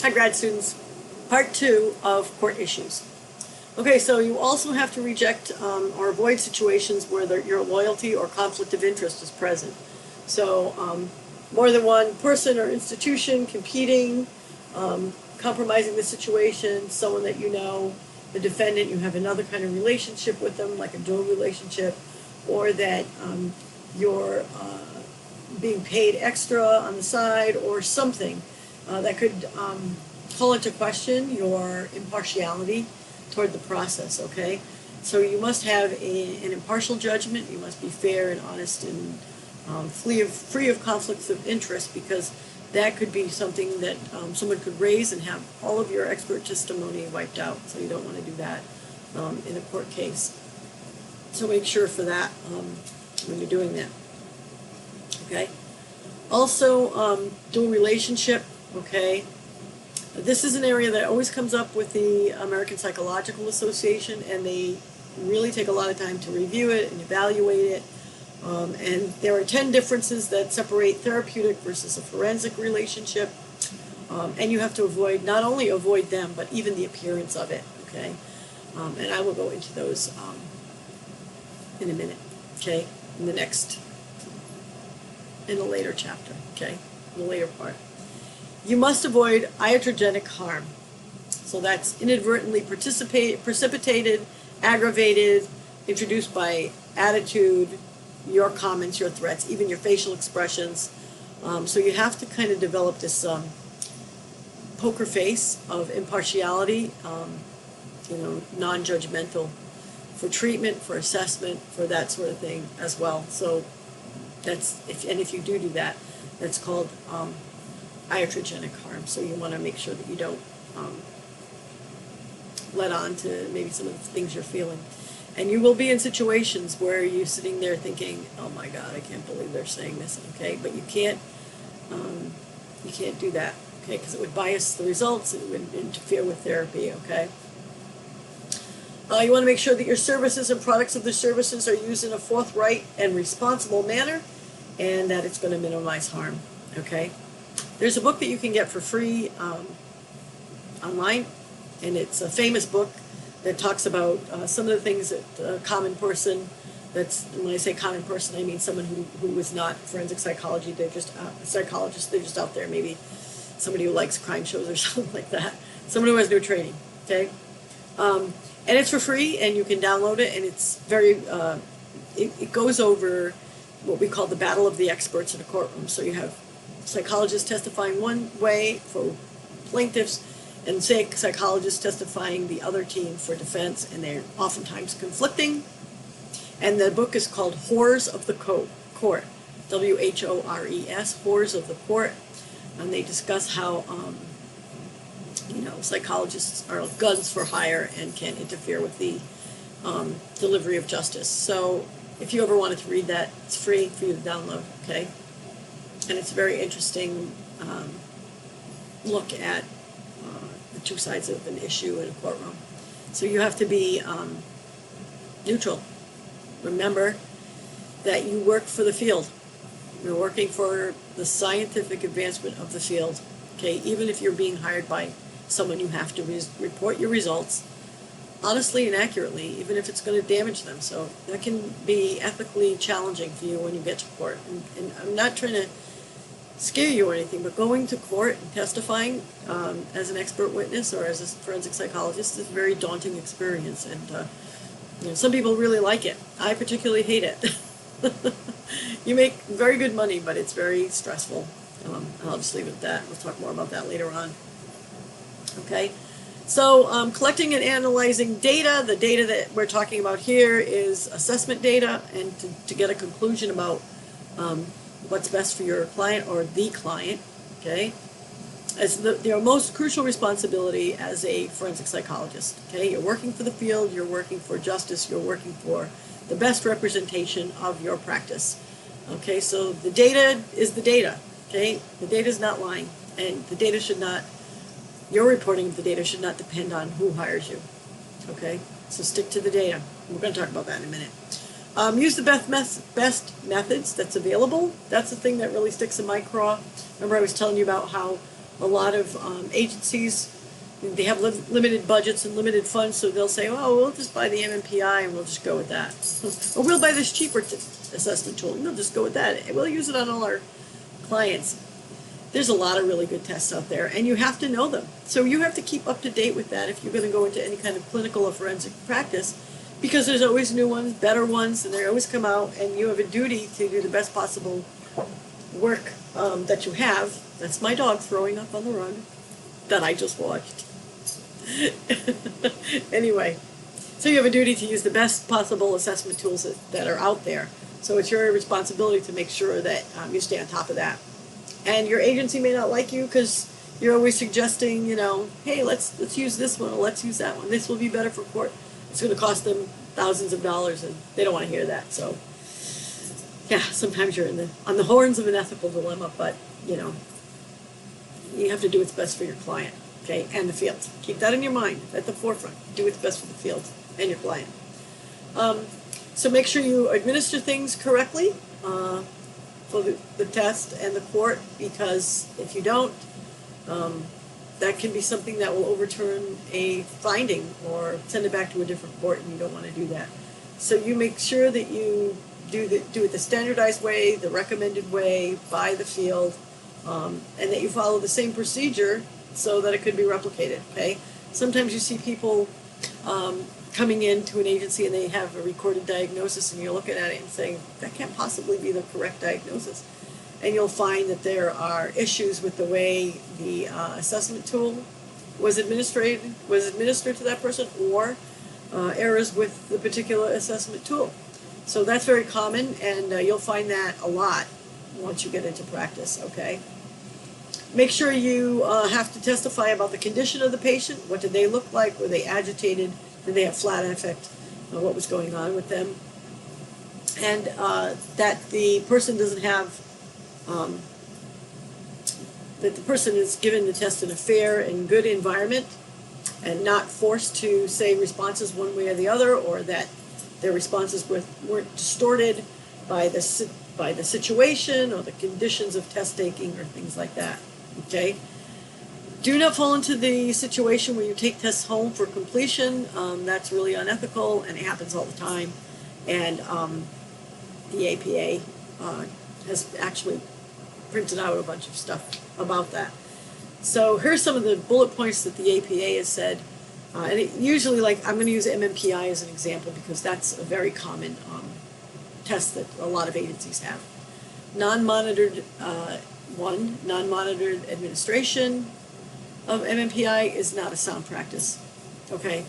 Hi grad students, part 2 of court issues. Okay, so you also have to reject or avoid situations where your loyalty or conflict of interest is present. So more than one person or institution competing, compromising the situation, someone that you know, the defendant, you have another kind of relationship with them, like a dual relationship, or that you're being paid extra on the side or something that could call into question your impartiality toward the process, okay? So you must have an impartial judgment, you must be fair and honest and free of conflicts of interest, because that could be something that someone could raise and have all of your expert testimony wiped out, so you don't want to do that in a court case. So make sure for that when you're doing that, okay? Also, dual relationship, okay? This is an area that always comes up with the American Psychological Association, and they really take a lot of time to review it and evaluate it. And there are 10 differences that separate therapeutic versus a forensic relationship. And you have to not only avoid them, but even the appearance of it, okay? And I will go into those in a minute, okay? In a later chapter, okay? In the later part. You must avoid iatrogenic harm. So that's inadvertently precipitated, aggravated, introduced by attitude, your comments, your threats, even your facial expressions. So you have to kind of develop this poker face of impartiality, non-judgmental, for treatment, for assessment, for that sort of thing as well. So if you do that, that's called iatrogenic harm. So you want to make sure that you don't let on to maybe some of the things you're feeling. And you will be in situations where you're sitting there thinking, oh my God, I can't believe they're saying this, okay? But you can't do that, okay? Because it would bias the results, it would interfere with therapy, okay? You want to make sure that your services and products of the services are used in a forthright and responsible manner, and that it's going to minimize harm, okay? There's a book that you can get for free online, and it's a famous book that talks about some of the things that a common person, when I say common person, I mean someone who is not forensic psychology, they're just a psychologist, they're just out there, maybe somebody who likes crime shows or something like that, someone who has no training, okay? And it's for free, and you can download it, and it's very, it goes over what we call the battle of the experts in a courtroom. So you have psychologists testifying one way for plaintiffs, and psychologists testifying the other team for defense, and they're oftentimes conflicting. And the book is called Whores of the Court, W-H-O-R-E-S, Whores of the Court, and they discuss how psychologists are guns for hire and can interfere with the delivery of justice. So if you ever wanted to read that, it's free for you to download, okay? And it's a very interesting look at the two sides of an issue in a courtroom. So you have to be neutral. Remember that you work for the field. You're working for the scientific advancement of the field. Okay, even if you're being hired by someone, you have to report your results honestly and accurately, even if it's going to damage them. So that can be ethically challenging for you when you get to court. And I'm not trying to scare you or anything, but going to court and testifying as an expert witness or as a forensic psychologist is a very daunting experience, and some people really like it. I particularly hate it. You make very good money, but it's very stressful. I'll just leave it at that. We'll talk more about that later on. Okay, so collecting and analyzing data. The data that we're talking about here is assessment data, and to get a conclusion about what's best for your client or the client, okay? As your most crucial responsibility as a forensic psychologist, okay? You're working for the field, you're working for justice, you're working for the best representation of your practice, okay? So the data is the data, okay? The data is not lying, and the data your reporting of the data should not depend on who hires you, okay? So stick to the data. We're going to talk about that in a minute. Use the best methods that's available. That's the thing that really sticks in my craw. Remember I was telling you about how A lot of agencies, they have limited budgets and limited funds, so they'll say, oh, we'll just buy the MMPI and we'll just go with that. Or we'll buy this cheaper assessment tool and we'll just go with that. We'll use it on all our clients. There's a lot of really good tests out there, and you have to know them. So you have to keep up to date with that if you're going to go into any kind of clinical or forensic practice, because there's always new ones, better ones, and they always come out, and you have a duty to do the best possible work that you have. That's my dog throwing up on the rug that I just watched. Anyway, so you have a duty to use the best possible assessment tools that are out there. So it's your responsibility to make sure that you stay on top of that. And your agency may not like you because you're always suggesting, hey, let's use this one or let's use that one. This will be better for court. It's going to cost them thousands of dollars, and they don't want to hear that. So, yeah, sometimes you're on the horns of an ethical dilemma, but you have to do what's best for your client, okay, and the field. Keep that in your mind at the forefront. Do what's best for the field and your client. So make sure you administer things correctly for the test and the court, because if you don't, that can be something that will overturn a finding or send it back to a different court, and you don't want to do that. So you make sure that you do it the standardized way, the recommended way by the field, and that you follow the same procedure so that it could be replicated, okay? Sometimes you see people coming into an agency and they have a recorded diagnosis, and you're looking at it and saying, that can't possibly be the correct diagnosis. And you'll find that there are issues with the way the assessment tool was administered to that person, or errors with the particular assessment tool. So that's very common, and you'll find that a lot once you get into practice, okay? Make sure you have to testify about the condition of the patient. What did they look like? Were they agitated? Did they have flat affect? What was going on with them? And that the person doesn't have, that the person is given the test in a fair and good environment and not forced to say responses one way or the other, or that their responses weren't distorted by the situation or the conditions of test taking or things like that, okay? Do not fall into the situation where you take tests home for completion. That's really unethical, and it happens all the time. And the APA has actually printed out a bunch of stuff about that. So here's some of the bullet points that the APA has said. And usually, like, I'm going to use MMPI as an example because that's a very common test that a lot of agencies have. Non-monitored administration of MMPI is not a sound practice, okay?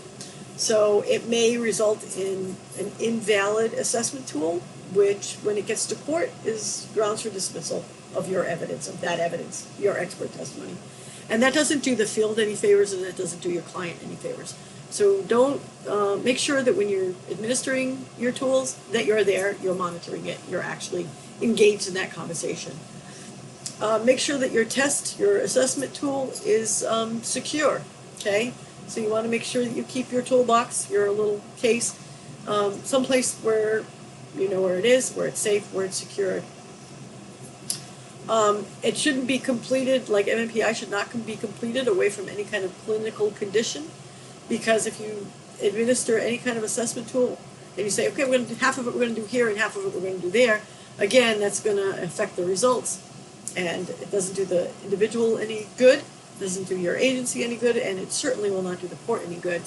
So it may result in an invalid assessment tool, which, when it gets to court, is grounds for dismissal of your evidence, your expert testimony. And that doesn't do the field any favors, and that doesn't do your client any favors. So don't, make sure that when you're administering your tools, that you're there, you're monitoring it, you're actually engaged in that conversation. Make sure that your assessment tool is secure, okay? So you want to make sure that you keep your toolbox, your little case, someplace where you know where it is, where it's safe, where it's secure. It shouldn't be completed, like MMPI should not be completed away from any kind of clinical condition, because if you administer any kind of assessment tool and you say, okay, half of it we're going to do here and half of it we're going to do there, again, that's going to affect the results. And it doesn't do the individual any good, doesn't do your agency any good, and it certainly will not do the court any good,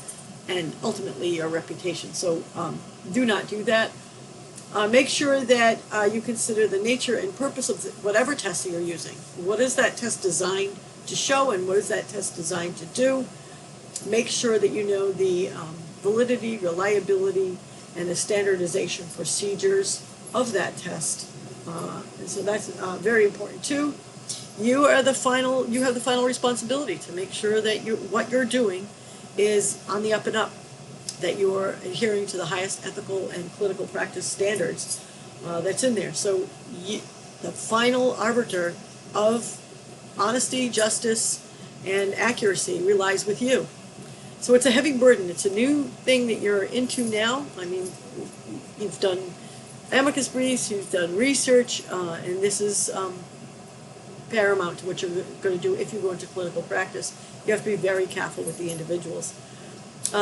and ultimately your reputation. So do not do that. Make sure that you consider the nature and purpose of whatever test you're using. What is that test designed to show, and what is that test designed to do? Make sure that you know the validity, reliability, and the standardization procedures of that test. And so that's very important too. You have the final responsibility to make sure that what you're doing is on the up and up, that you are adhering to the highest ethical and clinical practice standards that's in there. So the final arbiter of honesty, justice, and accuracy relies with you. So it's a heavy burden. It's a new thing that you're into now. I mean, you've done amicus briefs, you've done research, and this is paramount to what you're going to do if you go into clinical practice. You have to be very careful with the individuals.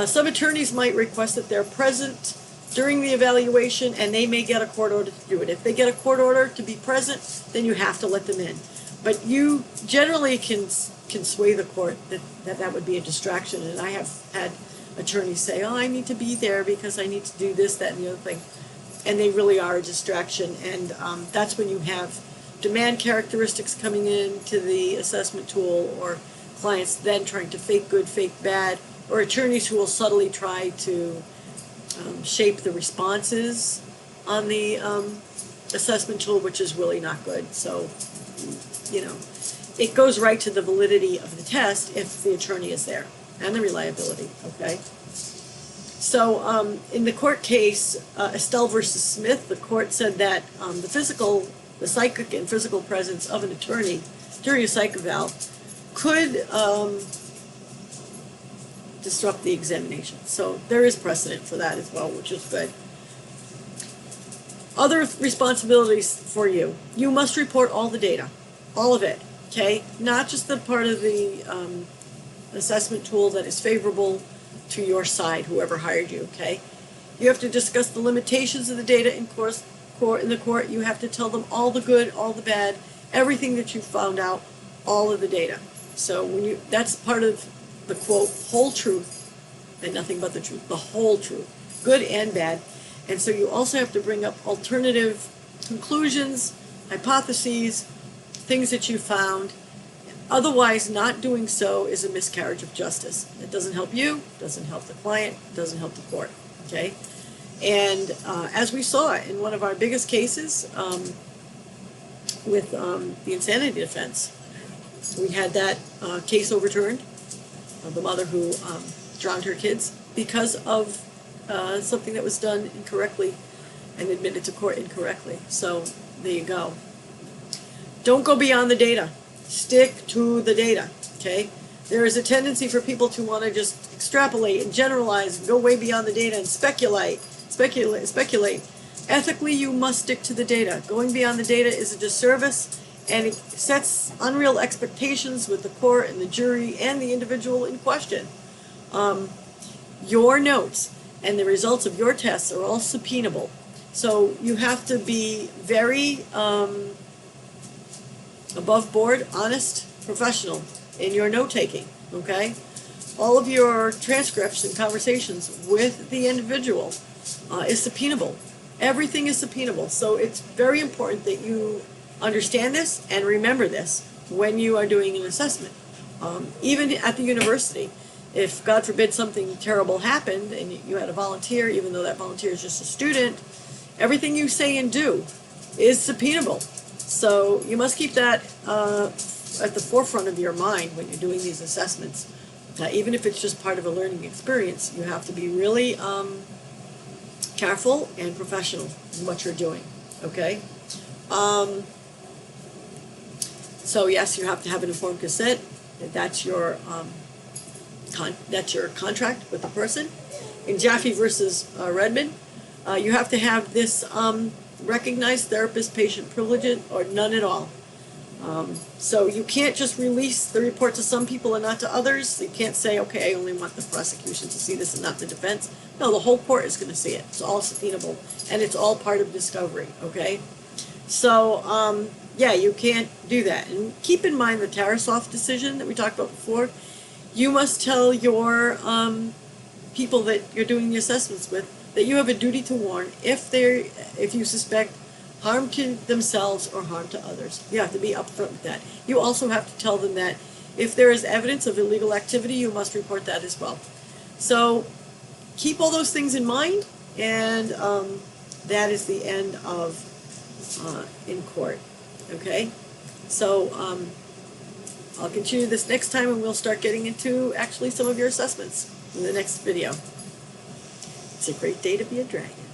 Some attorneys might request that they're present during the evaluation, and they may get a court order to do it. If they get a court order to be present, then you have to let them in. But you generally can sway the court that would be a distraction. And I have had attorneys say, oh, I need to be there because I need to do this, that, and the other thing. And they really are a distraction. And that's when you have demand characteristics coming in to the assessment tool, or clients then trying to fake good, fake bad, or attorneys who will subtly try to shape the responses on the assessment tool, which is really not good. So, you know, it goes right to the validity of the test if the attorney is there, and the reliability, okay? So in the court case, Estelle versus Smith, the court said that the psychic and physical presence of an attorney during a psych eval could disrupt the examination. So there is precedent for that as well, which is good. Other responsibilities for you. You must report all the data, all of it, okay? Not just the part of the assessment tool that is favorable to your side, whoever hired you, okay? You have to discuss the limitations of the data in the court. You have to tell them all the good, all the bad, everything that you found out, all of the data. So that's part of the quote, whole truth, and nothing but the truth, the whole truth, good and bad. And so you also have to bring up alternative conclusions, hypotheses, things that you found. Otherwise, not doing so is a miscarriage of justice. It doesn't help you, doesn't help the client, doesn't help the court, okay? And as we saw in one of our biggest cases with the insanity defense, we had that case overturned of the mother who drowned her kids because of something that was done incorrectly and admitted to court incorrectly. So there you go. Don't go beyond the data. Stick to the data, okay? There is a tendency for people to want to just extrapolate and generalize and go way beyond the data and speculate. Ethically, you must stick to the data. Going beyond the data is a disservice, and it sets unreal expectations with the court and the jury and the individual in question. Your notes and the results of your tests are all subpoenable. So you have to be very above board, honest, professional in your note-taking, okay? All of your transcripts and conversations with the individual is subpoenable. Everything is subpoenable. So it's very important that you understand this and remember this when you are doing an assessment. Even at the university, if, God forbid, something terrible happened and you had a volunteer, even though that volunteer is just a student, everything you say and do is subpoenable. So you must keep that at the forefront of your mind when you're doing these assessments. Even if it's just part of a learning experience, you have to be really careful and professional in what you're doing, okay? So yes, you have to have an informed consent. That's your contract with the person. In Jaffe versus Redmond, you have to have this recognized therapist-patient privilege or none at all. So you can't just release the report to some people and not to others. You can't say, okay, I only want the prosecution to see this and not the defense. No, the whole court is going to see it. It's all subpoenable, and it's all part of discovery, okay? So, yeah, you can't do that. And keep in mind the Tarasoff decision that we talked about before. You must tell your people that you're doing the assessments with that you have a duty to warn if you suspect harm to themselves or harm to others. You have to be upfront with that. You also have to tell them that if there is evidence of illegal activity, you must report that as well. So keep all those things in mind, and that is the end of in court. Okay? So I'll continue this next time, and we'll start getting into actually some of your assessments in the next video. It's a great day to be a dragon.